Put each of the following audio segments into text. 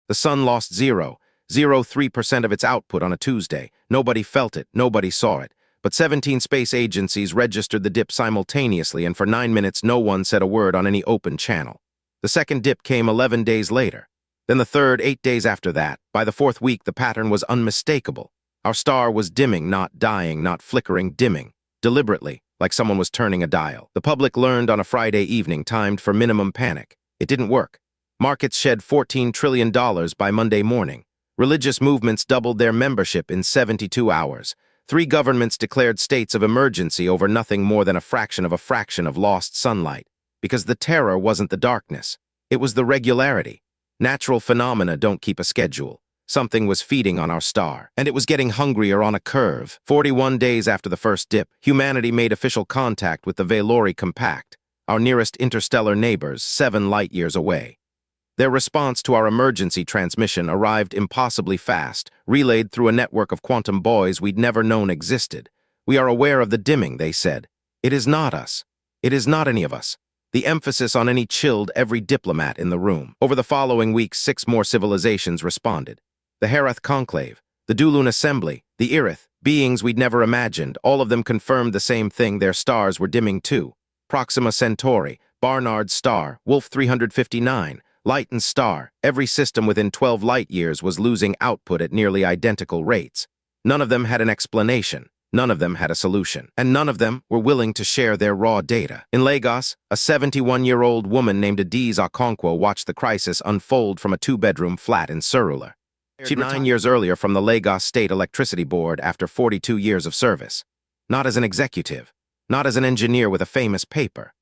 The sun lost 0.03% of its output on a Tuesday. Nobody felt it, nobody saw it. But 17 space agencies registered the dip simultaneously, and for 9 minutes no one said a word on any open channel. The second dip came 11 days later. Then the third 8 days after that. By the fourth week, the pattern was unmistakable. Our star was dimming, not dying, not flickering, dimming. Deliberately, like someone was turning a dial. The public learned on a Friday evening, timed for minimum panic. It didn't work. Markets shed $14 trillion by Monday morning. Religious movements doubled their membership in 72 hours. 3 governments declared states of emergency over nothing more than a fraction of lost sunlight. Because the terror wasn't the darkness. It was the regularity. Natural phenomena don't keep a schedule. Something was feeding on our star, and it was getting hungrier on a curve. 41 days after the first dip, humanity made official contact with the Velori Compact, our nearest interstellar neighbors 7 light-years away. Their response to our emergency transmission arrived impossibly fast, relayed through a network of quantum buoys we'd never known existed. "We are aware of the dimming," they said. "It is not us. It is not any of us." The emphasis on any chilled every diplomat in the room. Over the following weeks, 6 more civilizations responded. The Herath Conclave, the Dulun Assembly, the Irith, beings we'd never imagined, all of them confirmed the same thing: their stars were dimming too. Proxima Centauri, Barnard's star, Wolf 359, Lytton's star, every system within 12 light-years was losing output at nearly identical rates. None of them had an explanation. None of them had a solution. And none of them were willing to share their raw data. In Lagos, a 71-year-old woman named Adiz Okonkwo watched the crisis unfold from a 2-bedroom flat in Surulere. She'd 9 years earlier from the Lagos State Electricity Board after 42 years of service. Not as an executive, not as an engineer with a famous paper.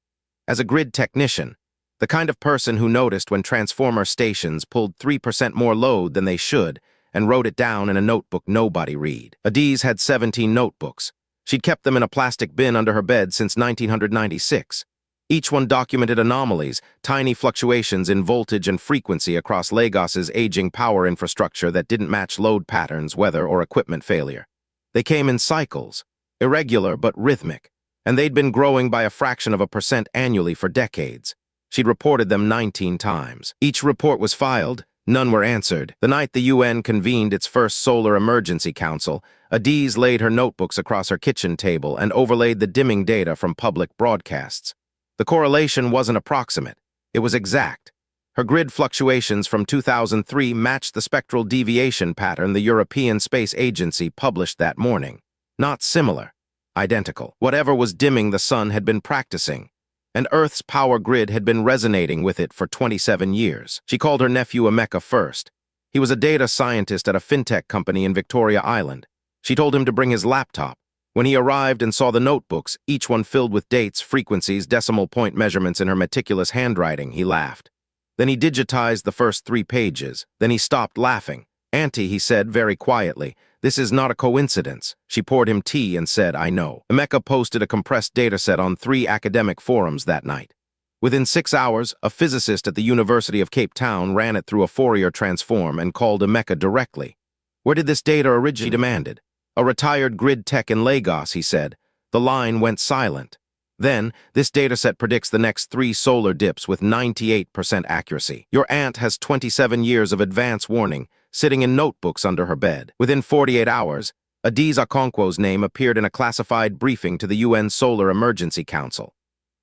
As a grid technician, the kind of person who noticed when transformer stations pulled 3% more load than they should and wrote it down in a notebook nobody read. Adiz had 17 notebooks. She'd kept them in a plastic bin under her bed since 1996. Each one documented anomalies, tiny fluctuations in voltage and frequency across Lagos's aging power infrastructure that didn't match load patterns, weather, or equipment failure. They came in cycles, irregular but rhythmic, and they'd been growing by a fraction of a percent annually for decades. She'd reported them 19 times. Each report was filed. None were answered. The night the UN convened its first Solar Emergency Council, Adiz laid her notebooks across her kitchen table and overlaid the dimming data from public broadcasts. The correlation wasn't approximate. It was exact. Her grid fluctuations from 2003 matched the spectral deviation pattern the European Space Agency published that morning. Not similar. Identical. Whatever was dimming the sun had been practicing, and Earth's power grid had been resonating with it for 27 years. She called her nephew Emeka first. He was a data scientist at a fintech company in Victoria Island. She told him to bring his laptop. When he arrived and saw the notebooks, each one filled with dates, frequencies, decimal point measurements in her meticulous handwriting, he laughed. Then he digitized the first 3 pages. Then he stopped laughing. "Auntie," he said very quietly, "this is not a coincidence." She poured him tea and said, "I know." Emeka posted a compressed dataset on 3 academic forums that night. Within 6 hours, a physicist at the University of Cape Town ran it through a Fourier transform and called Emeka directly. "Where did this data originally?" She demanded. "A retired grid tech in Lagos," he said. The line went silent. Then, "This dataset predicts the next 3 solar dips with 98% accuracy. Your aunt has 27 years of advance warning, sitting in notebooks under her bed." Within 48 hours, Adiz Okonkwo's name appeared in a classified briefing to the UN Solar Emergency Council.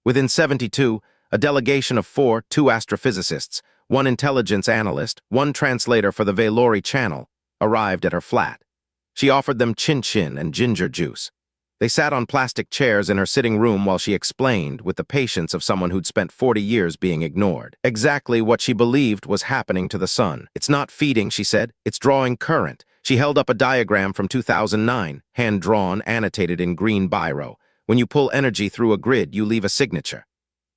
Within 72, a delegation of 2 astrophysicists, 1 intelligence analyst, 1 translator for the Velori Channel, arrived at her flat. She offered them chin-chin and ginger juice. They sat on plastic chairs in her sitting room while she explained, with the patience of someone who'd spent 40 years being ignored, exactly what she believed was happening to the sun. "It's not feeding," she said. "It's drawing current." She held up a diagram from 2009, hand-drawn, annotated in green biro. "When you pull energy through a grid, you leave a signature.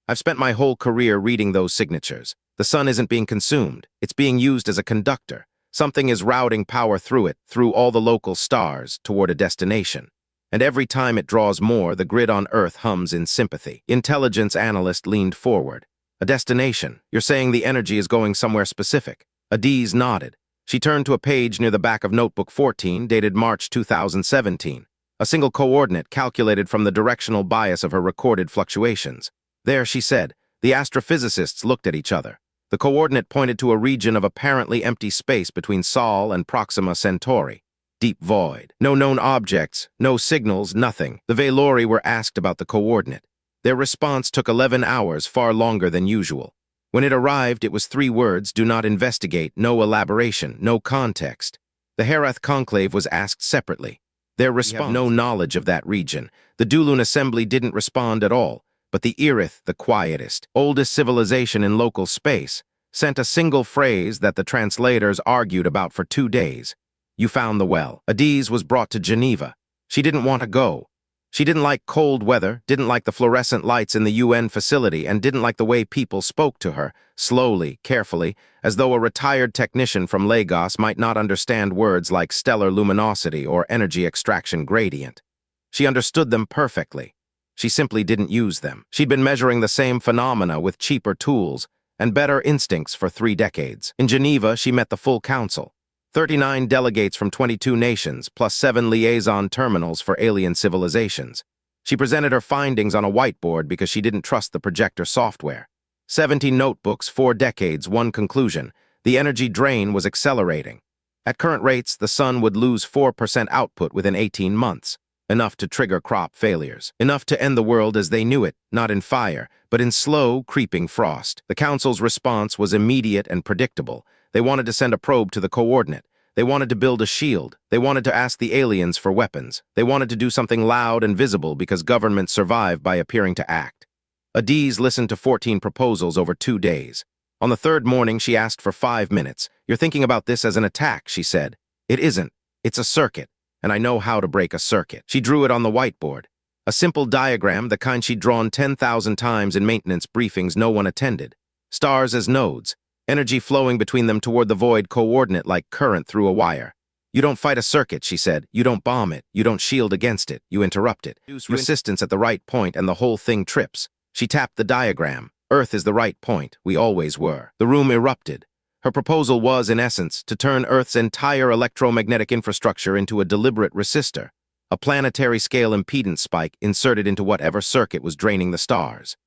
I've spent my whole career reading those signatures. The sun isn't being consumed. It's being used as a conductor. Something is routing power through it, through all the local stars, toward a destination. And every time it draws more, the grid on Earth hums in sympathy." Intelligence analyst leaned forward. "A destination? You're saying the energy is going somewhere specific?" Adiz nodded. She turned to a page near the back of Notebook 14, dated March 2017. A single coordinate calculated from the directional bias of her recorded fluctuations. There, she said. The astrophysicists looked at each other. The coordinate pointed to a region of apparently empty space between Sol and Proxima Centauri. Deep void. No known objects, no signals, nothing. The Valori were asked about the coordinate. Their response took 11 hours, far longer than usual. When it arrived, it was 3 words: do not investigate, no elaboration, no context. The Herath conclave was asked separately. Their response: we have no knowledge of that region. The Dulun assembly didn't respond at all, but the Irith, the quietest, oldest civilization in local space, sent a single phrase that the translators argued about for 2 days. You found the well. Adiz was brought to Geneva. She didn't want to go. She didn't like cold weather, didn't like the fluorescent lights in the UN facility, and didn't like the way people spoke to her, slowly, carefully, as though a retired technician from Lagos might not understand words like stellar luminosity or energy extraction gradient. She understood them perfectly. She simply didn't use them. She'd been measuring the same phenomena with cheaper tools and better instincts for 3 decades. In Geneva, she met the full council. 39 delegates from 22 nations, plus 7 liaison terminals for alien civilizations. She presented her findings on a whiteboard because she didn't trust the projector software. 70 notebooks, 4 decades, 1 conclusion. The energy drain was accelerating. At current rates, the sun would lose 4% output within 18 months. Enough to trigger crop failures. Enough to end the world as they knew it, not in fire, but in slow, creeping frost. The Council's response was immediate and predictable. They wanted to send a probe to the coordinate. They wanted to build a shield. They wanted to ask the aliens for weapons. They wanted to do something loud and visible because governments survive by appearing to act. Adiz listened to 14 proposals over 2 days. On the 3rd morning, she asked for 5 minutes. You're thinking about this as an attack, she said. It isn't. It's a circuit, and I know how to break a circuit. She drew it on the whiteboard. A simple diagram, the kind she'd drawn 10,000 times in maintenance briefings no one attended. Stars as nodes. Energy flowing between them toward the void coordinate like current through a wire. You don't fight a circuit, she said. You don't bomb it. You don't shield against it. You interrupt it. Use resistance at the right point and the whole thing trips. She tapped the diagram. Earth is the right point. We always were. The room erupted. Her proposal was, in essence, to turn Earth's entire electromagnetic infrastructure into a deliberate resistor, a planetary-scale impedance spike inserted into whatever circuit was draining the stars.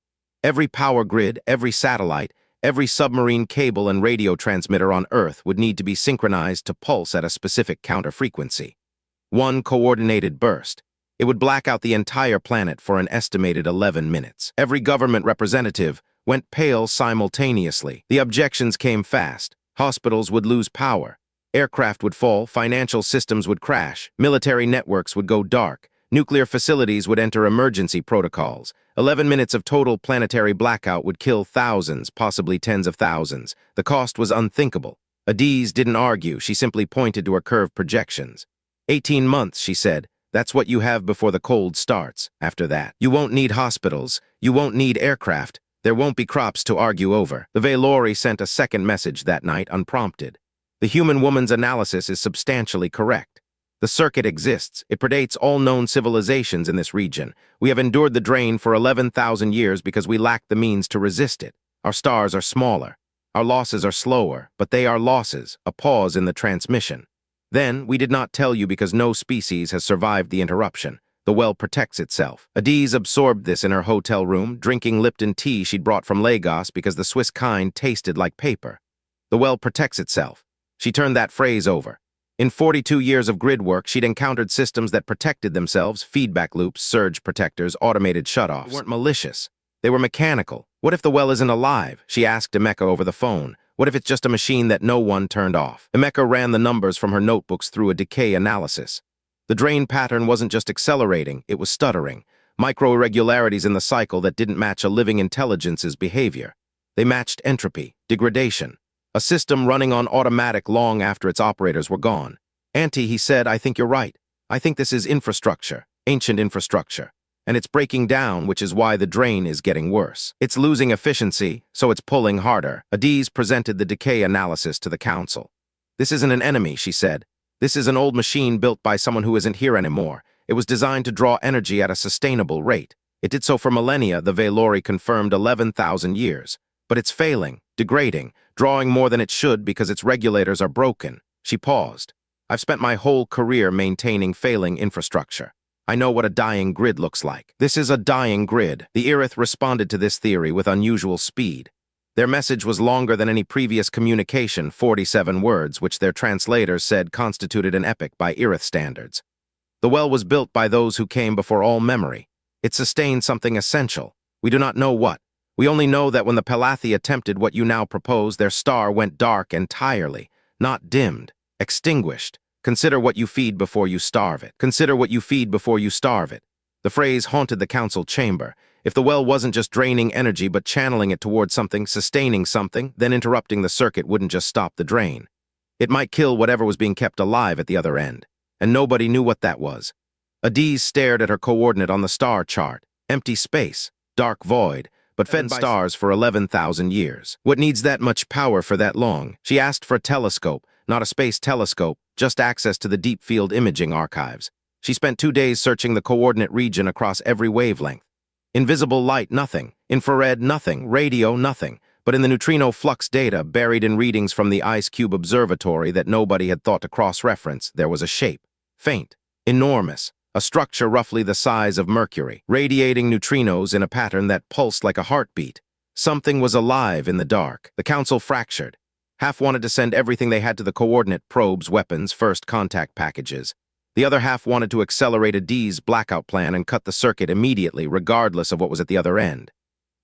Every power grid, every satellite, every submarine cable and radio transmitter on Earth would need to be synchronized to pulse at a specific counter-frequency. One coordinated burst. It would black out the entire planet for an estimated 11 minutes. Every government representative went pale simultaneously. The objections came fast. Hospitals would lose power. Aircraft would fall, financial systems would crash, military networks would go dark, nuclear facilities would enter emergency protocols. 11 minutes of total planetary blackout would kill thousands, possibly tens of thousands. The cost was unthinkable. Adiz didn't argue, she simply pointed to her curved projections. 18 months, she said. That's what you have before the cold starts. After that, you won't need hospitals. You won't need aircraft. There won't be crops to argue over. The Valori sent a second message that night, unprompted. The human woman's analysis is substantially correct. The circuit exists. It predates all known civilizations in this region. We have endured the drain for 11,000 years because we lack the means to resist it. Our stars are smaller. Our losses are slower, but they are losses, a pause in the transmission. Then, we did not tell you because no species has survived the interruption. The well protects itself. Adiz absorbed this in her hotel room, drinking Lipton tea she'd brought from Lagos because the Swiss kind tasted like paper. The well protects itself. She turned that phrase over. In 42 years of grid work, she'd encountered systems that protected themselves, feedback loops, surge protectors, automated shutoffs. They weren't malicious. They were mechanical. What if the well isn't alive? She asked Emeka over the phone. What if it's just a machine that no one turned off? Emeka ran the numbers from her notebooks through a decay analysis. The drain pattern wasn't just accelerating, it was stuttering. Micro-irregularities in the cycle that didn't match a living intelligence's behavior. They matched entropy, degradation. A system running on automatic long after its operators were gone. Auntie, he said, I think you're right. I think this is infrastructure, ancient infrastructure. And it's breaking down, which is why the drain is getting worse. It's losing efficiency, so it's pulling harder. Adiz presented the decay analysis to the council. This isn't an enemy, she said. This is an old machine built by someone who isn't here anymore. It was designed to draw energy at a sustainable rate. It did so for millennia, the Valori confirmed 11,000 years. But it's failing, degrading, drawing more than it should because its regulators are broken. She paused. I've spent my whole career maintaining failing infrastructure. I know what a dying grid looks like. This is a dying grid. The Irith responded to this theory with unusual speed. Their message was longer than any previous communication, 47 words, which their translators said constituted an epic by Irith standards. The well was built by those who came before all memory. It sustained something essential. We do not know what. We only know that when the Palathi attempted what you now propose, their star went dark entirely, not dimmed, extinguished. Consider what you feed before you starve it. Consider what you feed before you starve it. The phrase haunted the council chamber. If the well wasn't just draining energy but channeling it towards something, sustaining something, then interrupting the circuit wouldn't just stop the drain. It might kill whatever was being kept alive at the other end. And nobody knew what that was. Adiz stared at her coordinate on the star chart. Empty space, dark void, but fed stars for 11,000 years. What needs that much power for that long? She asked for a telescope, not a space telescope, just access to the deep field imaging archives. She spent 2 days searching the coordinate region across every wavelength. Invisible light, nothing. Infrared, nothing. Radio, nothing. But in the neutrino flux data, buried in readings from the Ice Cube Observatory that nobody had thought to cross-reference, there was a shape. Faint. Enormous. A structure roughly the size of Mercury, radiating neutrinos in a pattern that pulsed like a heartbeat. Something was alive in the dark. The council fractured. Half wanted to send everything they had to the coordinate probes, weapons, first contact packages. The other half wanted to accelerate Adiz's blackout plan and cut the circuit immediately, regardless of what was at the other end.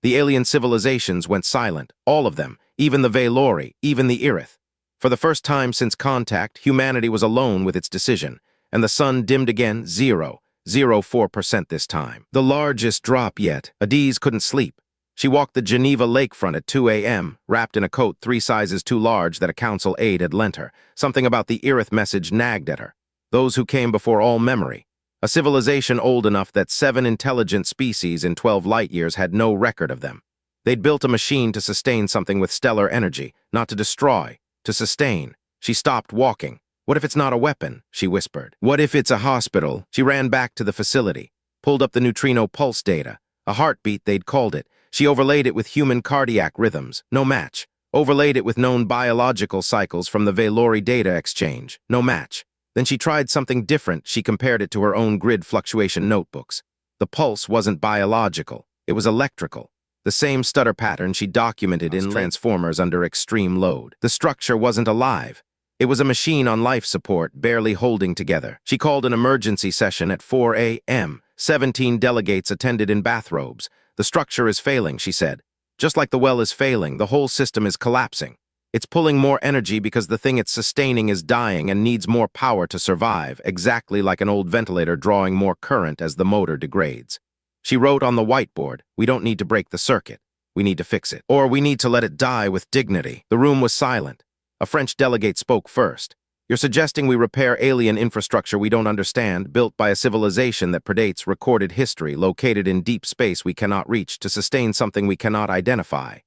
The alien civilizations went silent, all of them, even the Veilori, even the Irith. For the first time since contact, humanity was alone with its decision, and the sun dimmed again, 0.04% this time. The largest drop yet. Adiz couldn't sleep. She walked the Geneva lakefront at 2 a.m., wrapped in a coat 3 sizes too large that a council aide had lent her. Something about the Irith message nagged at her. Those who came before all memory. A civilization old enough that 7 intelligent species in 12 light-years had no record of them. They'd built a machine to sustain something with stellar energy, not to destroy, to sustain. She stopped walking. What if it's not a weapon? She whispered. What if it's a hospital? She ran back to the facility, pulled up the neutrino pulse data. A heartbeat, they'd called it. She overlaid it with human cardiac rhythms. No match. Overlaid it with known biological cycles from the Veilori data exchange. No match. Then she tried something different. She compared it to her own grid fluctuation notebooks. The pulse wasn't biological. It was electrical. The same stutter pattern she documented in transformers under extreme load. The structure wasn't alive. It was a machine on life support, barely holding together. She called an emergency session at 4 a.m. 17 delegates attended in bathrobes. The structure is failing, she said. Just like the well is failing, the whole system is collapsing. It's pulling more energy because the thing it's sustaining is dying and needs more power to survive, exactly like an old ventilator drawing more current as the motor degrades. She wrote on the whiteboard, "We don't need to break the circuit. We need to fix it. Or we need to let it die with dignity." The room was silent. A French delegate spoke first. "You're suggesting we repair alien infrastructure we don't understand, built by a civilization that predates recorded history, located in deep space we cannot reach, to sustain something we cannot identify."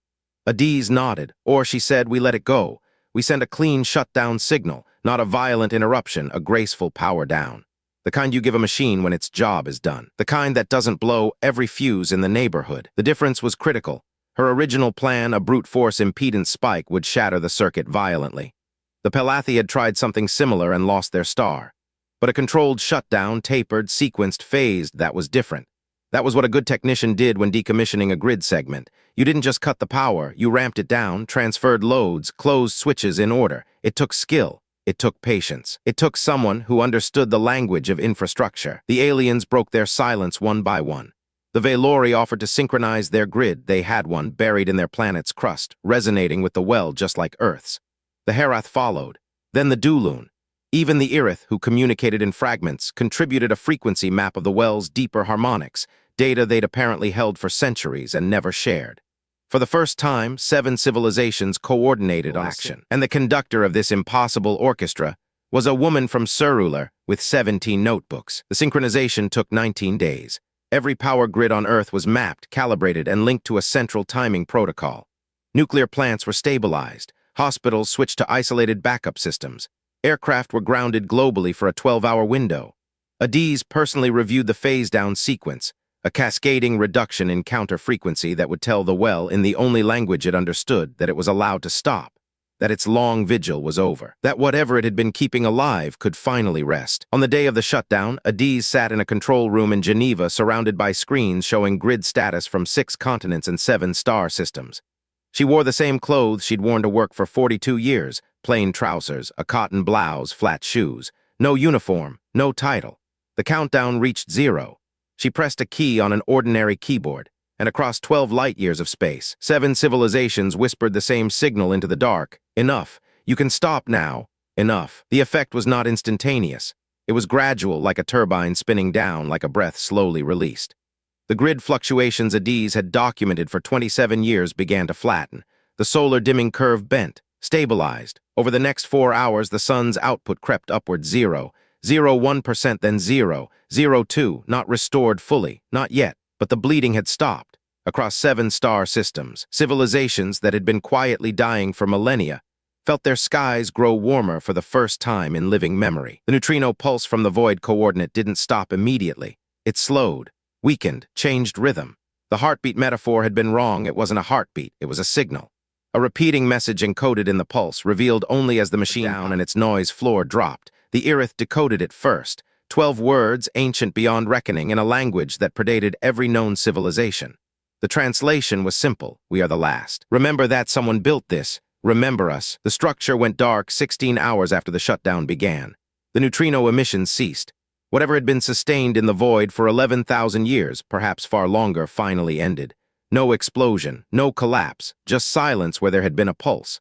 Adiz nodded. "Or," she said, "we let it go. We send a clean shutdown signal, not a violent interruption, a graceful power down. The kind you give a machine when its job is done. The kind that doesn't blow every fuse in the neighborhood." The difference was critical. Her original plan, a brute force impedance spike, would shatter the circuit violently. The Palathi had tried something similar and lost their star. But a controlled shutdown, tapered, sequenced, phased, that was different. That was what a good technician did when decommissioning a grid segment. You didn't just cut the power, you ramped it down, transferred loads, closed switches in order. It took skill. It took patience. It took someone who understood the language of infrastructure. The aliens broke their silence one by one. The Veilori offered to synchronize their grid. They had one, buried in their planet's crust, resonating with the well just like Earth's. The Herath followed. Then the Dulun. Even the Irith, who communicated in fragments, contributed a frequency map of the well's deeper harmonics, data they'd apparently held for centuries and never shared. For the first time, 7 civilizations coordinated on action. And the conductor of this impossible orchestra was a woman from Cerular with 17 notebooks. The synchronization took 19 days. Every power grid on Earth was mapped, calibrated, and linked to a central timing protocol. Nuclear plants were stabilized. Hospitals switched to isolated backup systems. Aircraft were grounded globally for a 12-hour window. Adiz personally reviewed the phase-down sequence, a cascading reduction in counter frequency that would tell the well, in the only language it understood, that it was allowed to stop, that its long vigil was over, that whatever it had been keeping alive could finally rest. On the day of the shutdown, Adiz sat in a control room in Geneva surrounded by screens showing grid status from 6 continents and 7 star systems. She wore the same clothes she'd worn to work for 42 years, plain trousers, a cotton blouse, flat shoes. No uniform, no title. The countdown reached 0. She pressed a key on an ordinary keyboard, and across 12 light-years of space, 7 civilizations whispered the same signal into the dark. Enough. You can stop now. Enough. The effect was not instantaneous. It was gradual, like a turbine spinning down, like a breath slowly released. The grid fluctuations Adiz had documented for 27 years began to flatten. The solar dimming curve bent, stabilized. Over the next 4 hours, the sun's output crept upward 0.01%, then 0.02, not restored fully, not yet, but the bleeding had stopped. Across 7 star systems, civilizations that had been quietly dying for millennia felt their skies grow warmer for the first time in living memory. The neutrino pulse from the void coordinate didn't stop immediately. It slowed, weakened, changed rhythm. The heartbeat metaphor had been wrong. It wasn't a heartbeat, it was a signal. A repeating message encoded in the pulse, revealed only as the machine down and its noise floor dropped. The Irith decoded it first. 12 words, ancient beyond reckoning, in a language that predated every known civilization. The translation was simple: we are the last. Remember that someone built this. Remember us. The structure went dark 16 hours after the shutdown began. The neutrino emissions ceased. Whatever had been sustained in the void for 11,000 years, perhaps far longer, finally ended. No explosion, no collapse, just silence where there had been a pulse.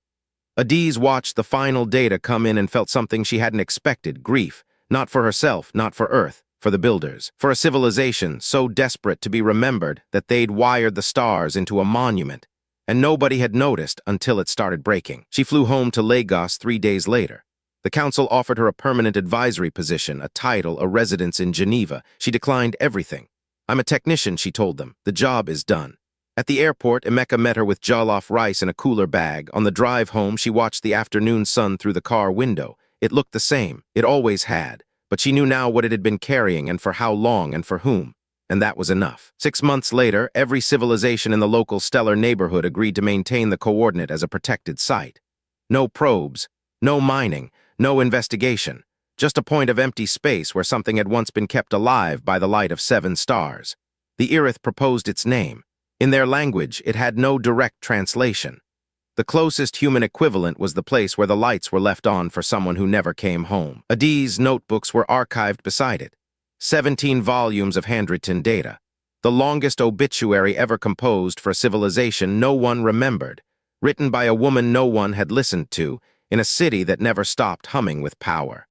Adiz watched the final data come in and felt something she hadn't expected: grief. Not for herself, not for Earth, for the builders. For a civilization so desperate to be remembered that they'd wired the stars into a monument. And nobody had noticed until it started breaking. She flew home to Lagos 3 days later. The council offered her a permanent advisory position, a title, a residence in Geneva. She declined everything. I'm a technician, she told them. The job is done. At the airport, Emeka met her with jollof rice in a cooler bag. On the drive home, she watched the afternoon sun through the car window. It looked the same. It always had. But she knew now what it had been carrying and for how long and for whom. And that was enough. 6 months later, every civilization in the local stellar neighborhood agreed to maintain the coordinate as a protected site. No probes, no mining, no investigation. Just a point of empty space where something had once been kept alive by the light of 7 stars. The Irith proposed its name. In their language, it had no direct translation. The closest human equivalent was the place where the lights were left on for someone who never came home. Adiz's notebooks were archived beside it. 17 volumes of handwritten data. The longest obituary ever composed for a civilization no one remembered. Written by a woman no one had listened to, in a city that never stopped humming with power.